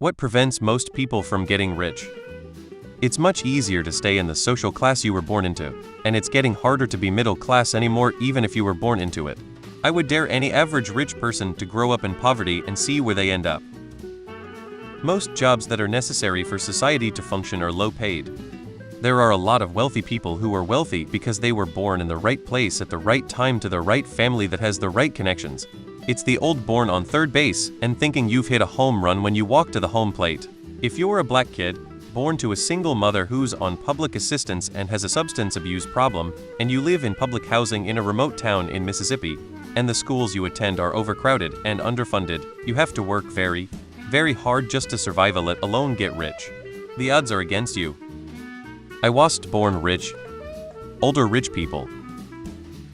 What prevents most people from getting rich? It's much easier to stay in the social class you were born into, and it's getting harder to be middle class anymore even if you were born into it. I would dare any average rich person to grow up in poverty and see where they end up. Most jobs that are necessary for society to function are low paid. There are a lot of wealthy people who are wealthy because they were born in the right place at the right time to the right family that has the right connections. It's the old born on third base and thinking you've hit a home run when you walk to the home plate. If you're a black kid, born to a single mother who's on public assistance and has a substance abuse problem, and you live in public housing in a remote town in Mississippi, and the schools you attend are overcrowded and underfunded, you have to work very, very hard just to survive, let alone get rich. The odds are against you. I wasn't born rich. Older rich people.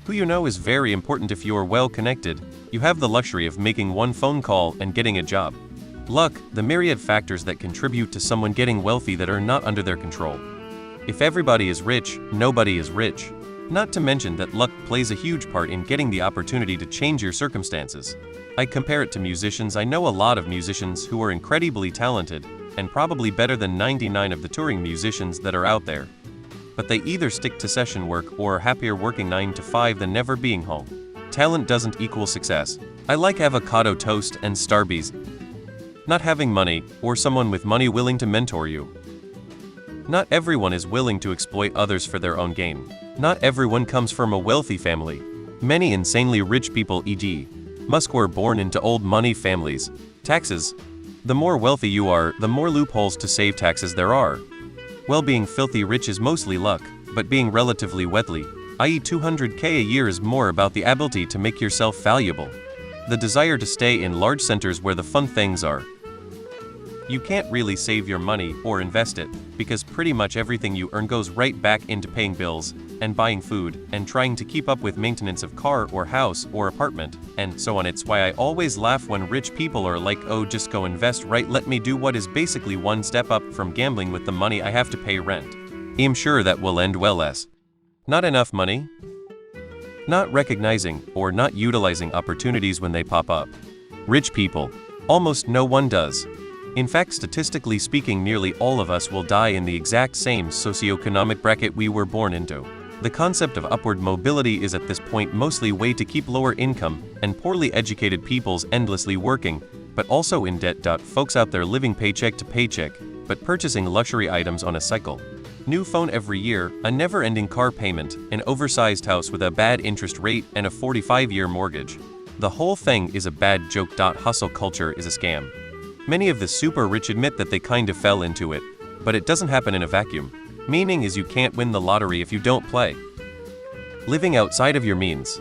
Who you know is very important if you're well connected. You have the luxury of making one phone call and getting a job. Luck, the myriad factors that contribute to someone getting wealthy that are not under their control. If everybody is rich, nobody is rich. Not to mention that luck plays a huge part in getting the opportunity to change your circumstances. I compare it to musicians. I know a lot of musicians who are incredibly talented, and probably better than 99 of the touring musicians that are out there. But they either stick to session work or are happier working 9 to 5 than never being home. Talent doesn't equal success. I like avocado toast and Starbucks. Not having money, or someone with money willing to mentor you. Not everyone is willing to exploit others for their own gain. Not everyone comes from a wealthy family. Many insanely rich people, e.g. Musk, were born into old money families. Taxes. The more wealthy you are, the more loopholes to save taxes there are. Well, being filthy rich is mostly luck, but being relatively wealthy, i.e. $200K a year, is more about the ability to make yourself valuable. The desire to stay in large centers where the fun things are. You can't really save your money or invest it, because pretty much everything you earn goes right back into paying bills, and buying food, and trying to keep up with maintenance of car or house or apartment, and so on. It's why I always laugh when rich people are like, oh, just go invest, right? Let me do what is basically one step up from gambling with the money I have to pay rent. I'm sure that will end well as not enough money. Not recognizing or not utilizing opportunities when they pop up. Rich people. Almost no one does. In fact, statistically speaking, nearly all of us will die in the exact same socioeconomic bracket we were born into. The concept of upward mobility is at this point mostly a way to keep lower income and poorly educated peoples endlessly working, but also in debt. Folks out there living paycheck to paycheck, but purchasing luxury items on a cycle. New phone every year, a never-ending car payment, an oversized house with a bad interest rate, and a 45-year mortgage. The whole thing is a bad joke. Hustle culture is a scam. Many of the super rich admit that they kind of fell into it, but it doesn't happen in a vacuum. Meaning is you can't win the lottery if you don't play. Living outside of your means.